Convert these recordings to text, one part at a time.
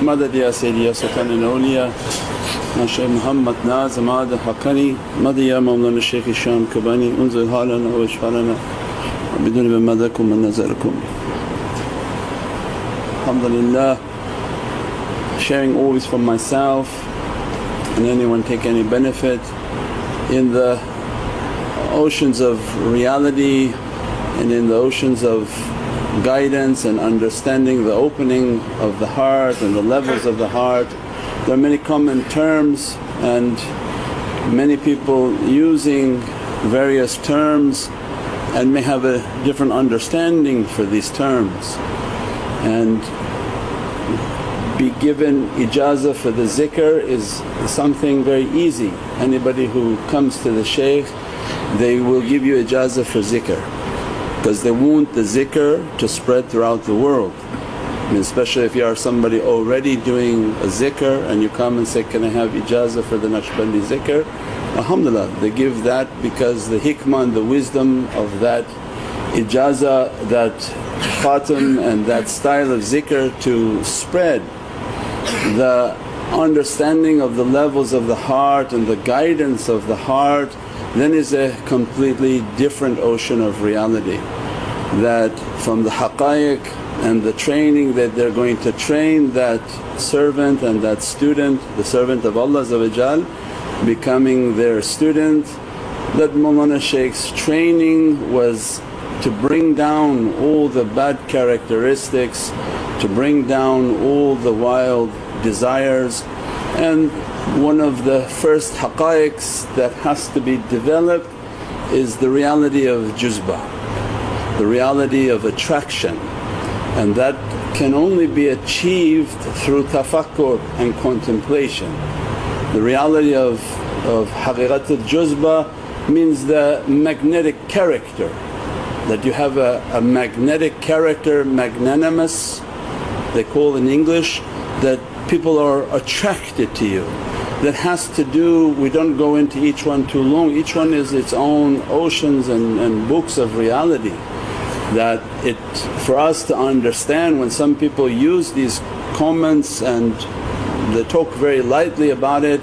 مدد يا سيدي يا سلطان الأولياء يا شيخ محمد نازم هذا حقني مدد يا مولانا الشيخ الشام كباني انزل حالنا واشفالنا بدون بمدكم من نزلكم. Alhamdulillah, sharing always from myself and anyone take any benefit in the oceans of reality and in the oceans of guidance and understanding the opening of the heart and the levels of the heart. There are many common terms and many people using various terms and may have a different understanding for these terms, and be given ijazah for the zikr is something very easy. Anybody who comes to the shaykh, they will give you ijazah for zikr because they want the zikr to spread throughout the world. I mean, especially if you are somebody already doing a zikr and you come and say, can I have ijazah for the Naqshbandi zikr? Alhamdulillah, they give that because the hikmah and the wisdom of that ijazah, that khatam and that style of zikr to spread the understanding of the levels of the heart and the guidance of the heart, then is a completely different ocean of reality. That from the haqqaiq and the training that they're going to train that servant and that student, the servant of Allah becoming their student, that Mawlana Shaykh's training was to bring down all the bad characteristics, to bring down all the wild desires. And one of the first haqqaiqs that has to be developed is the reality of juzba, the reality of attraction, and that can only be achieved through tafakkur and contemplation. The reality of haqiqat al-juzba means the magnetic character, that you have a magnetic character, magnanimous they call in English, that people are attracted to you. That has to do, we don't go into each one too long, each one is its own oceans and books of reality. That it for us to understand, when some people use these comments and they talk very lightly about it,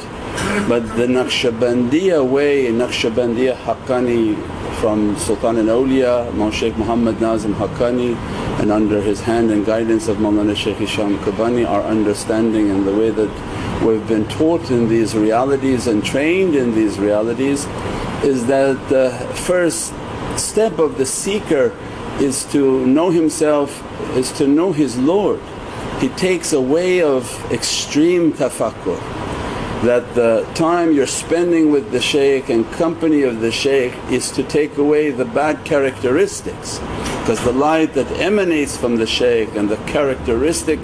but the Naqshbandiya way, Naqshbandiya Haqqani from Sultan al-Awliya, Mawlana Shaykh Muhammad Nazim Haqqani, and under his hand and guidance of Mawlana Shaykh Hisham Kabani, our understanding and the way that we've been taught in these realities and trained in these realities, is that the first step of the seeker is to know himself, is to know his Lord. He takes a way of extreme tafakkur, that the time you're spending with the shaykh and company of the shaykh is to take away the bad characteristics, because the light that emanates from the shaykh and the characteristic,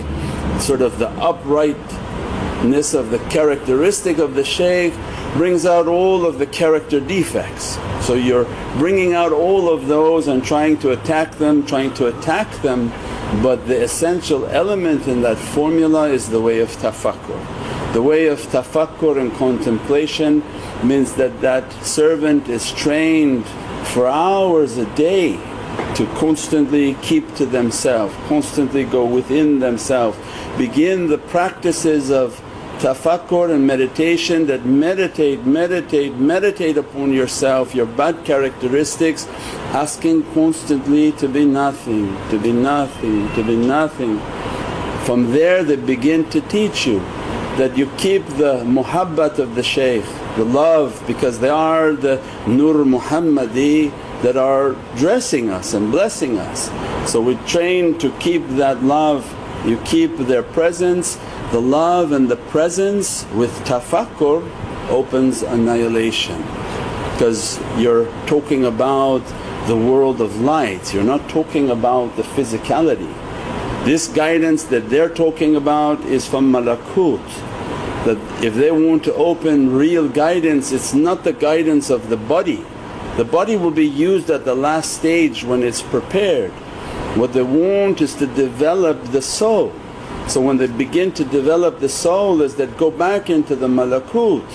sort of the uprightness of the characteristic of the shaykh brings out all of the character defects. So you're bringing out all of those and trying to attack them, but the essential element in that formula is the way of tafakkur. The way of tafakkur and contemplation means that that servant is trained for hours a day to constantly keep to themselves, constantly go within themselves, begin the practices of tafakkur and meditation, that meditate upon yourself, your bad characteristics, asking constantly to be nothing, to be nothing, to be nothing. From there they begin to teach you that you keep the muhabbat of the shaykh, the love, because they are the Nur Muhammadi that are dressing us and blessing us. So we train to keep that love, you keep their presence. The love and the presence with tafakkur opens annihilation, because you're talking about the world of light, you're not talking about the physicality. This guidance that they're talking about is from malakut, that if they want to open real guidance, it's not the guidance of the body. The body will be used at the last stage when it's prepared. What they want is to develop the soul. So when they begin to develop the soul is that go back into the malakut,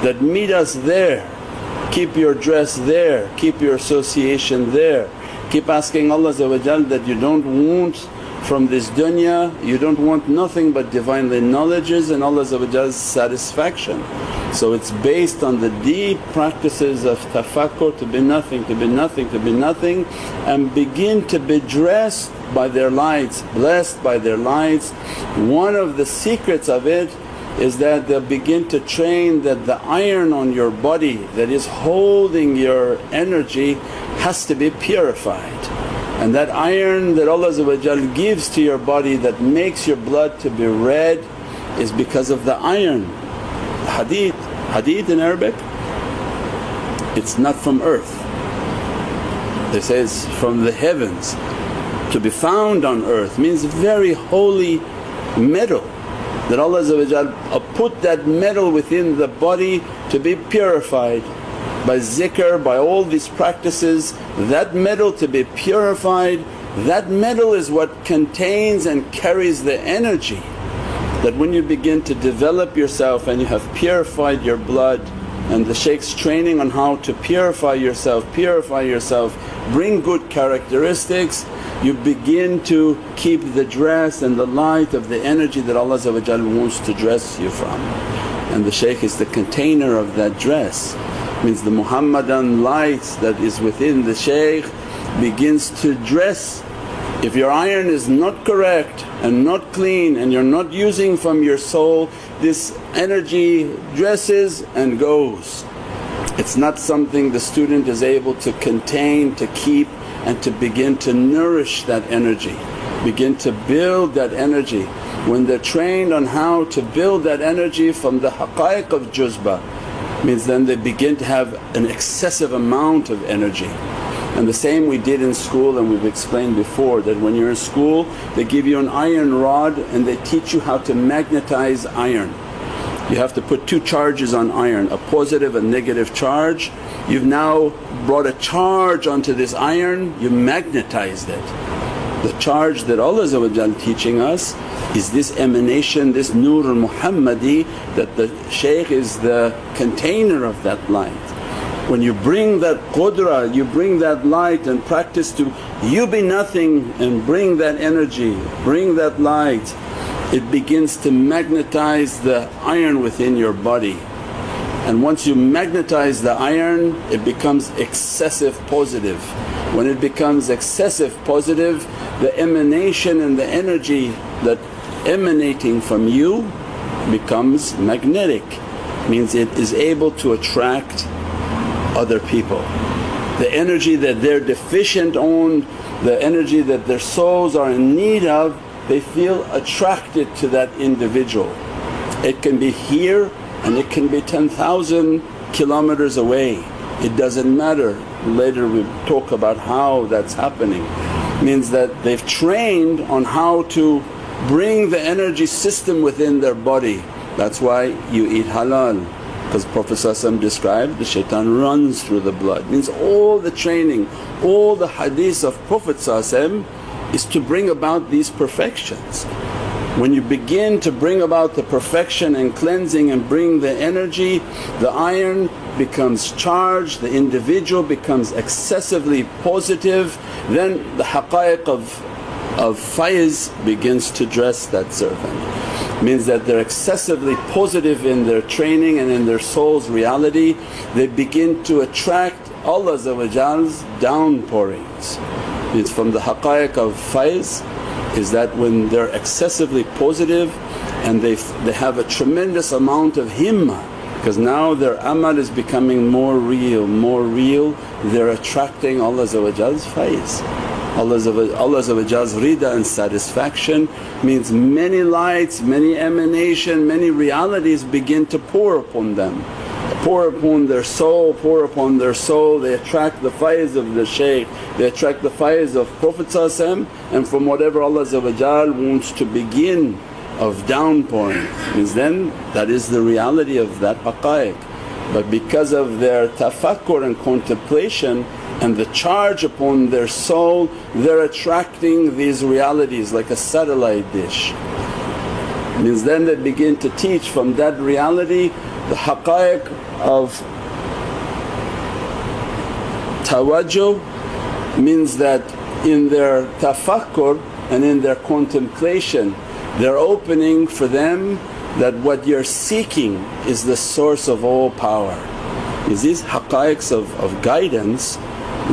that meet us there, keep your dress there, keep your association there. Keep asking Allah that you don't want from this dunya, you don't want nothing but Divinely knowledges and Allah's satisfaction. So it's based on the deep practices of tafakkur, to be nothing, to be nothing, to be nothing, and begin to be dressed by their lights, blessed by their lights. One of the secrets of it is that they'll begin to train that the iron on your body that is holding your energy has to be purified. And that iron that Allah gives to your body that makes your blood to be red is because of the iron. Hadith, hadith in Arabic, it's not from earth. They say it's from the heavens. To be found on earth means very holy metal that Allah put that metal within the body to be purified by zikr, by all these practices. That metal to be purified, that metal is what contains and carries the energy. That when you begin to develop yourself and you have purified your blood, and the Shaykh's training on how to purify yourself, bring good characteristics, you begin to keep the dress and the light of the energy that Allah wants to dress you from. And the Shaykh is the container of that dress. Means the Muhammadan light that is within the Shaykh begins to dress. If your iron is not correct and not clean and you're not using from your soul, this energy dresses and goes. It's not something the student is able to contain, to keep, and to begin to nourish that energy, begin to build that energy. When they're trained on how to build that energy from the haqqaiq of juzba, means then they begin to have an excessive amount of energy. And the same we did in school, and we've explained before that when you're in school they give you an iron rod and they teach you how to magnetize iron. You have to put two charges on iron, a positive and negative charge. You've now brought a charge onto this iron, you magnetized it. The charge that Allah teaching us is this emanation, this Nur al-Muhammadi, that the Shaykh is the container of that light. When you bring that qudra, you bring that light and practice to you be nothing and bring that energy, bring that light, it begins to magnetize the iron within your body. And once you magnetize the iron, it becomes excessive positive. When it becomes excessive positive, the emanation and the energy that emanating from you becomes magnetic, means it is able to attract other people. The energy that they're deficient on, the energy that their souls are in need of, they feel attracted to that individual. It can be here and it can be 10,000 kilometers away, it doesn't matter. Later we talk about how that's happening. Means that they've trained on how to bring the energy system within their body. That's why you eat halal, because Prophet described the shaitan runs through the blood. Means all the training, all the hadith of Prophet is to bring about these perfections. When you begin to bring about the perfection and cleansing and bring the energy, the iron becomes charged, the individual becomes excessively positive, then the haqqaiq of faiz begins to dress that servant. Means that they're excessively positive in their training and in their soul's reality, they begin to attract Allah's downpourings. Means from the haqqaiq of faiz is that when they're excessively positive and they have a tremendous amount of himmah, because now their amal is becoming more real, they're attracting Allah's faiz. Allah's rida and satisfaction, means many lights, many emanation, many realities begin to pour upon them. Pour upon their soul, they attract the faiz of the Shaykh, they attract the faiz of Prophet and from whatever Allah wants to begin of downpouring. Means then that is the reality of that haqqaiq. But because of their tafakkur and contemplation and the charge upon their soul, they're attracting these realities like a satellite dish. Means then they begin to teach from that reality the haqqaiq of tawajjuh, means that in their tafakkur and in their contemplation they're opening for them that what you're seeking is the source of all power. Is these haqqaiqs of guidance,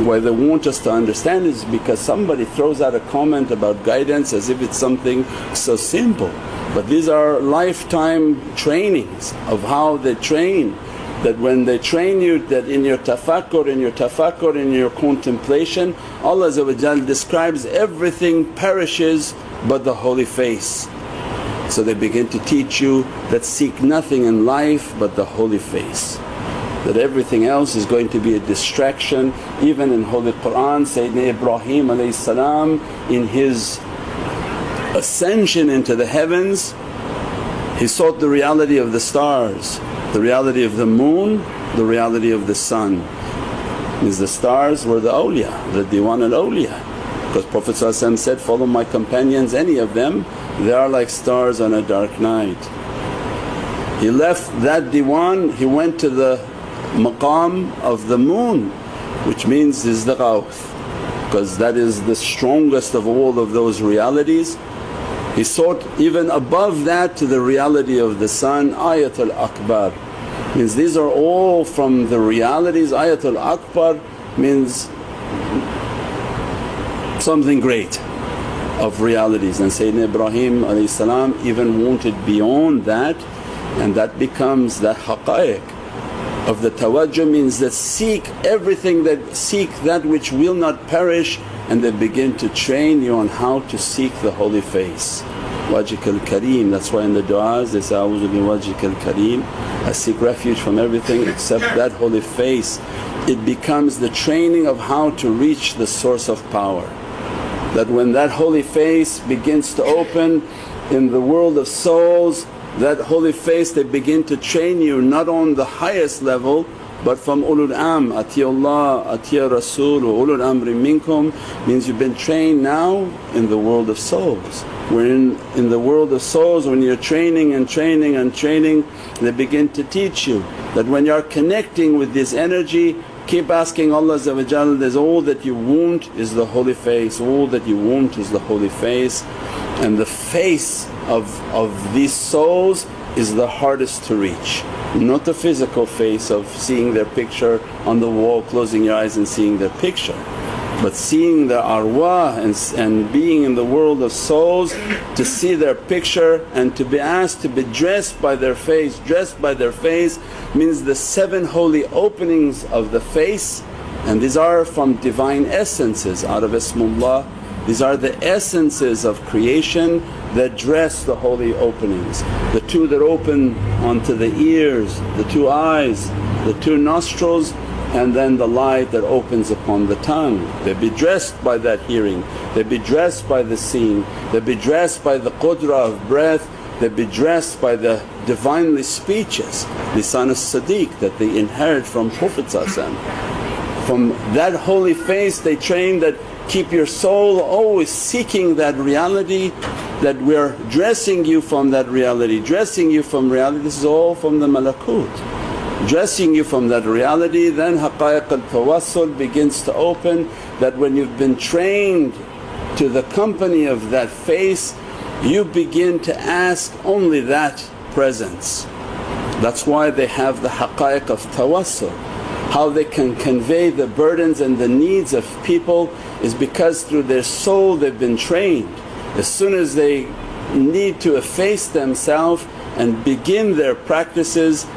why they want us to understand is because somebody throws out a comment about guidance as if it's something so simple. But these are lifetime trainings of how they train, that when they train you that in your tafakkur, in your contemplation, Allah describes everything perishes but the holy face. So they begin to teach you that seek nothing in life but the holy face, that everything else is going to be a distraction. Even in Holy Qur'an, Sayyidina Ibrahim in his ascension into the heavens, he sought the reality of the stars, the reality of the moon, the reality of the sun. Means the stars were the awliya, the diwan al-awliya, because Prophet said, follow my companions, any of them, they are like stars on a dark night. He left that diwan, he went to the maqam of the moon, which means is the ghawth, because that is the strongest of all of those realities. He sought even above that to the reality of the sun, ayatul akbar. Means these are all from the realities. Ayatul akbar means something great of realities, and Sayyidina Ibrahim even wanted beyond that, and that becomes the haqqaiq of the tawajjuh. Means that seek everything, that seek that which will not perish, and they begin to train you on how to seek the holy face. Wajhikal kareem, that's why in the du'as they say, A'udhu bi wajhikal kareem, I seek refuge from everything except that holy face. It becomes the training of how to reach the source of power. That when that holy face begins to open in the world of souls, that holy face they begin to train you not on the highest level but from ulul am, atiyullah, atiya rasul, ulul amri minkum, means you've been trained now in the world of souls. We're in the world of souls, when you're training and training and training, they begin to teach you that when you're connecting with this energy, keep asking Allah, there's all that you want is the holy face, all that you want is the holy face. And the face of these souls is the hardest to reach, not the physical face of seeing their picture on the wall, closing your eyes and seeing their picture, but seeing the arwah and being in the world of souls, to see their picture and to be asked to be dressed by their face. Dressed by their face means the 7 holy openings of the face, and these are from divine essences out of Ismullah. These are the essences of creation that dress the holy openings. The 2 that open onto the ears, the 2 eyes, the 2 nostrils, and then the light that opens upon the tongue. They be dressed by that hearing, they be dressed by the seeing, they be dressed by the qudra of breath, they be dressed by the Divinely speeches, lisan as-Sadiq that they inherit from Prophet. From that holy face they train that keep your soul always seeking that reality, that we're dressing you from that reality, dressing you from reality. This is all from the malakut, dressing you from that reality. Then haqqaiq al-tawassul begins to open, that when you've been trained to the company of that face, you begin to ask only that presence. That's why they have the haqqaiq of tawassul. How they can convey the burdens and the needs of people is because through their soul they've been trained. As soon as they need to efface themselves and begin their practices,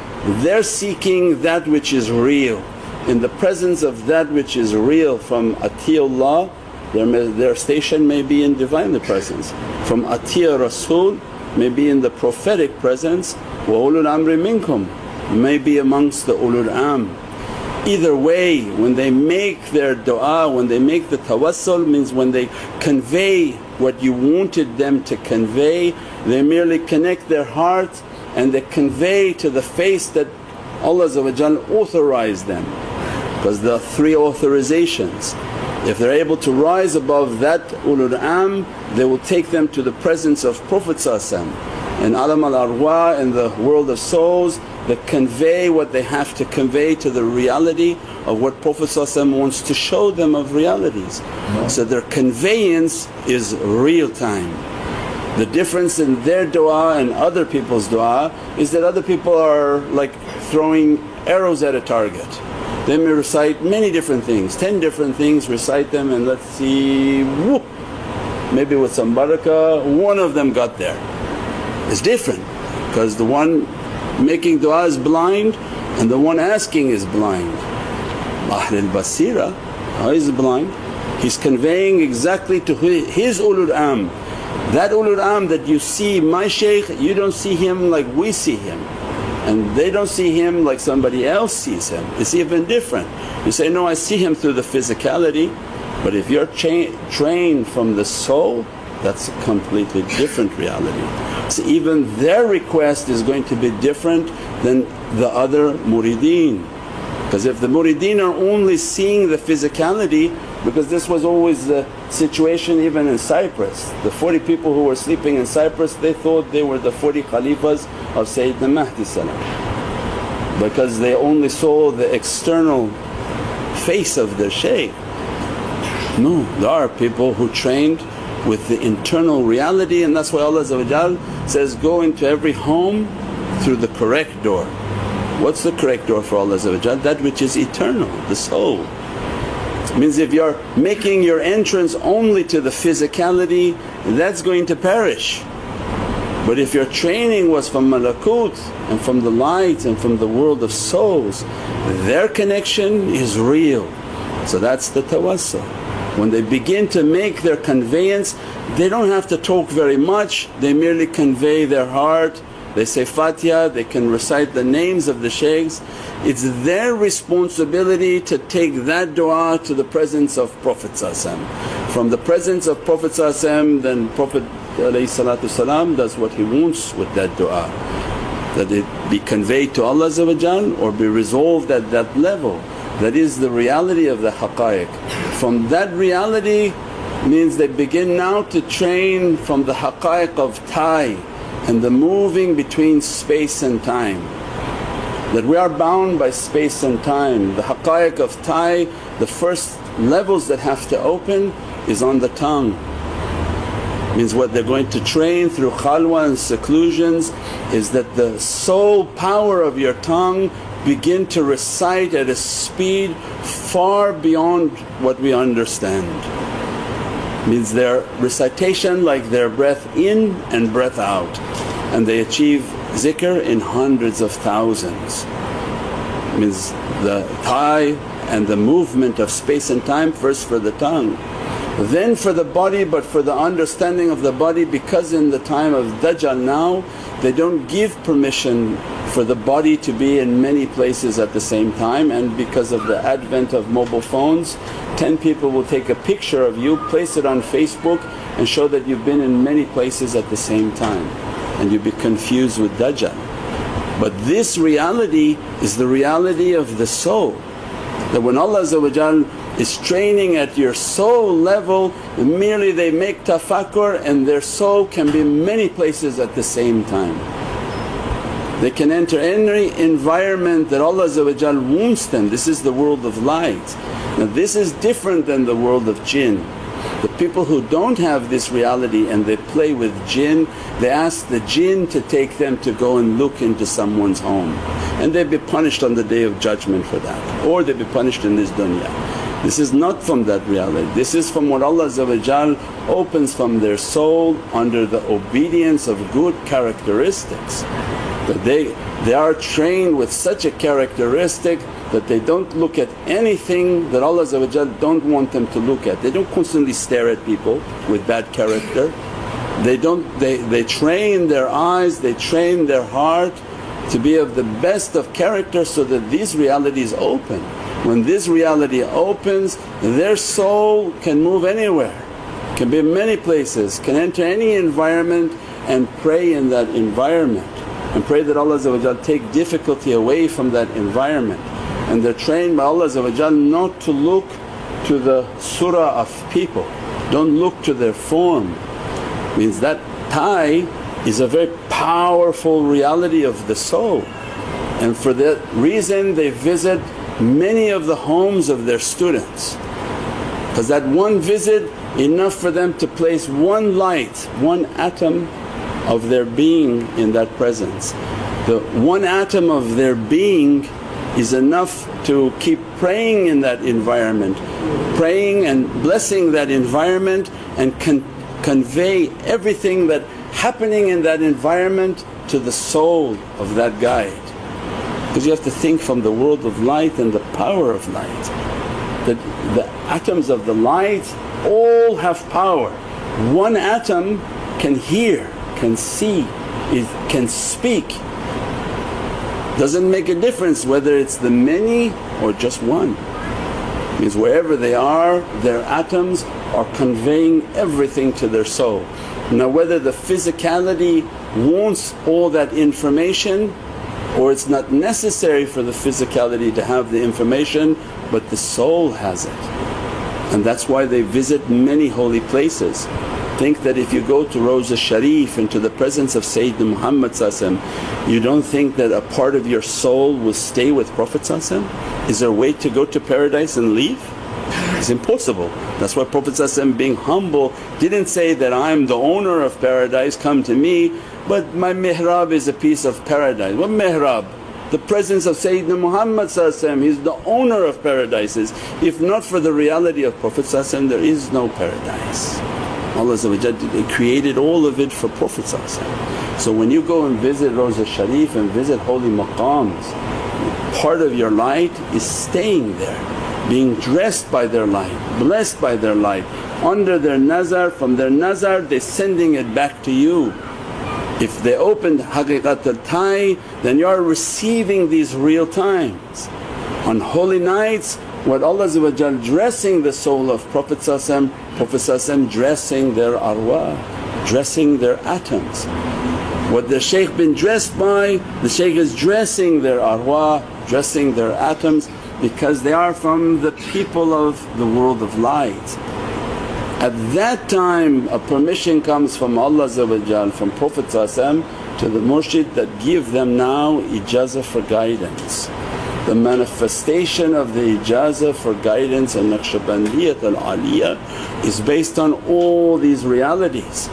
they're seeking that which is real. In the presence of that which is real, from atiyullah, their station may be in Divinely presence, from atiya rasul may be in the prophetic presence, wa ulul amri minkum may be amongst the ulul am. Either way, when they make their du'a, when they make the tawassul, means when they convey what you wanted them to convey, they merely connect their heart and they convey to the face that Allah authorized them. Because the 3 authorizations, if they're able to rise above that ulul am, they will take them to the presence of Prophet. In alam al-arwah, in the world of souls, that convey what they have to convey to the reality of what Prophet wants to show them of realities. So their conveyance is real time. The difference in their du'a and other people's du'a is that other people are like throwing arrows at a target. They may recite many different things, 10 different things, recite them and let's see, whoop, maybe with some barakah one of them got there. It's different because the one making du'a is blind and the one asking is blind. Ahlul Basirah, how is blind? He's conveying exactly to his ulul am. That ulul am that you see, my shaykh, you don't see him like we see him, and they don't see him like somebody else sees him. It's even different. You say, no, I see him through the physicality, but if you're trained from the soul, that's a completely different reality. So even their request is going to be different than the other murideen. Because if the murideen are only seeing the physicality, because this was always the situation even in Cyprus. The 40 people who were sleeping in Cyprus, they thought they were the 40 Khalifas of Sayyidina Mahdi because they only saw the external face of their shaykh. No, there are people who trained with the internal reality, and that's why Allah says, go into every home through the correct door. What's the correct door for Allah? That which is eternal, the soul. Means if you're making your entrance only to the physicality, that's going to perish. But if your training was from malakut and from the light and from the world of souls, their connection is real. So that's the tawassul. When they begin to make their conveyance, they don't have to talk very much, they merely convey their heart. They say Fatiha, they can recite the names of the shaykhs. It's their responsibility to take that du'a to the presence of Prophet. From the presence of Prophet then Prophet does what he wants with that du'a, that it be conveyed to Allah or be resolved at that level. That is the reality of the haqqaiq. From that reality means they begin now to train from the haqqaiq of tie and the moving between space and time. That we are bound by space and time. The haqqaiq of tie, the first levels that have to open is on the tongue. Means what they're going to train through khalwa and seclusions is that the soul power of your tongue begin to recite at a speed far beyond what we understand. Means their recitation like their breath in and breath out, and they achieve zikr in hundreds of thousands. Means the tie and the movement of space and time, first for the tongue, then for the body, but for the understanding of the body, because in the time of Dajjal now they don't give permission for the body to be in many places at the same time, and because of the advent of mobile phones 10 people will take a picture of you, place it on Facebook and show that you've been in many places at the same time, and you'll be confused with Dajjal. But this reality is the reality of the soul, that when Allah is training at your soul level, merely they make tafakkur and their soul can be many places at the same time. They can enter any environment that Allah wants them. This is the world of light. Now this is different than the world of jinn. The people who don't have this reality and they play with jinn, they ask the jinn to take them to go and look into someone's home, and they'll be punished on the Day of Judgment for that, or they'll be punished in this dunya. This is not from that reality, this is from what Allah opens from their soul under the obedience of good characteristics. That they are trained with such a characteristic that they don't look at anything that Allah don't want them to look at. They don't constantly stare at people with bad character. They train their eyes, they train their heart to be of the best of character so that these realities open. When this reality opens, their soul can move anywhere, can be in many places, can enter any environment and pray in that environment, and pray that Allah take difficulty away from that environment. And they're trained by Allah not to look to the surah of people, don't look to their form. Means that tie is a very powerful reality of the soul. And for that reason they visit many of the homes of their students, because that one visit enough for them to place one light, one atom of their being in that presence. The one atom of their being is enough to keep praying in that environment, praying and blessing that environment, and convey everything that happening in that environment to the soul of that guide. Because you have to think from the world of light and the power of light, that the atoms of the light all have power. One atom can hear, can see, can speak. Doesn't make a difference whether it's the many or just one. Means wherever they are, their atoms are conveying everything to their soul. Now whether the physicality wants all that information or it's not necessary for the physicality to have the information, but the soul has it. And that's why they visit many holy places. Think that if you go to Rawza Sharif into the presence of Sayyidina Muhammad, you don't think that a part of your soul will stay with Prophet? Is there a way to go to paradise and leave? It's impossible. That's why Prophet being humble didn't say that, I'm the owner of paradise, come to me, but my mihrab is a piece of paradise. What mihrab? The presence of Sayyidina Muhammad, he's the owner of paradises. If not for the reality of Prophet there is no paradise. Allah created all of it for Prophet. So when you go and visit Rawza Sharif and visit holy maqams, part of your light is staying there, being dressed by their light, blessed by their light, under their nazar, from their nazar they're sending it back to you. If they opened haqiqat al-tay, then you are receiving these real times. On holy nights, what Allah dressing the soul of Prophet dressing their arwah, dressing their atoms. What the Shaykh been dressed by, the Shaykh is dressing their arwah, dressing their atoms, because they are from the people of the world of light. At that time a permission comes from Allah, from Prophet to the murshid that give them now ijazah for guidance. The manifestation of the ijazah for guidance and Naqshbandiyat al-Aliyah is based on all these realities,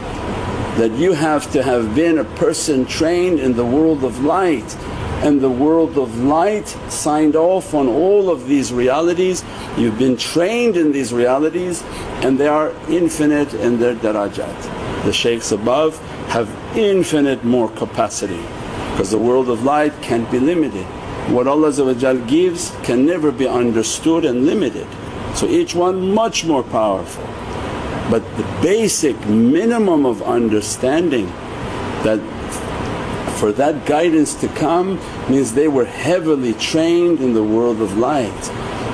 that you have to have been a person trained in the world of light, and the world of light signed off on all of these realities. You've been trained in these realities and they are infinite in their darajat. The shaykhs above have infinite more capacity, because the world of light can't be limited. What Allah gives can never be understood and limited, so each one much more powerful. But the basic minimum of understanding, that for that guidance to come means they were heavily trained in the world of light.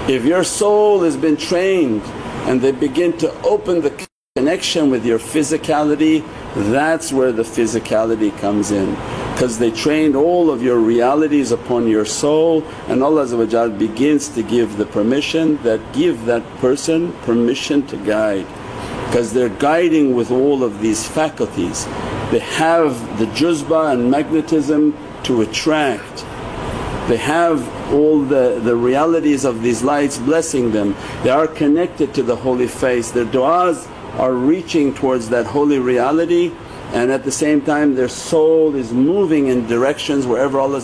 If your soul has been trained and they begin to open the connection with your physicality, that's where the physicality comes in, because they trained all of your realities upon your soul, and Allah begins to give the permission that give that person permission to guide, because they're guiding with all of these faculties. They have the juzba and magnetism to attract, they have all the realities of these lights blessing them, they are connected to the holy face, their du'as are reaching towards that holy reality, and at the same time their soul is moving in directions wherever Allah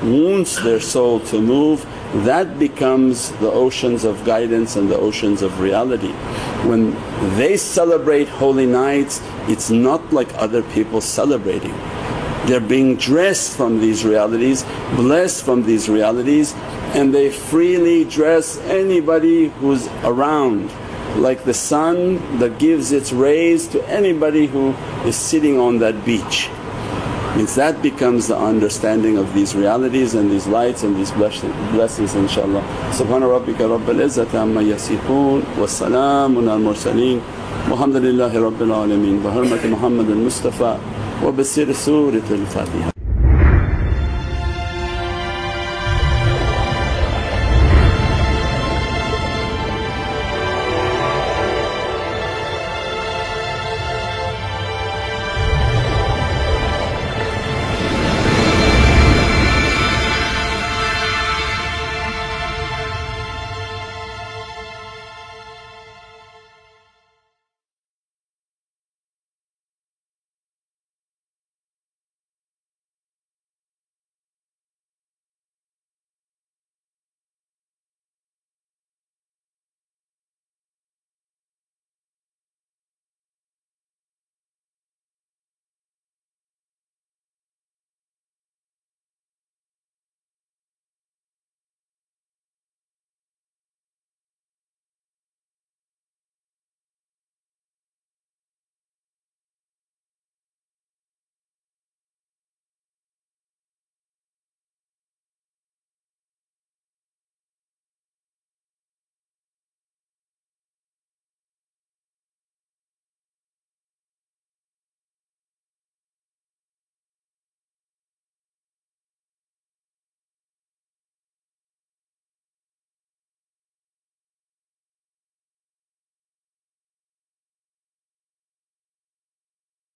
wants their soul to move. That becomes the oceans of guidance and the oceans of reality. When they celebrate holy nights, it's not like other people celebrating. They're being dressed from these realities, blessed from these realities, and they freely dress anybody who's around, like the sun that gives its rays to anybody who is sitting on that beach. Means that becomes the understanding of these realities and these lights and these blessings, inshaAllah. Subhana rabbika rabbil izzati amma yasifoon wa salaamun al mursaleen walhamdulillahi rabbil alameen bi hurmati Muhammad al Mustafa wa Basirah Surat al Fatiha.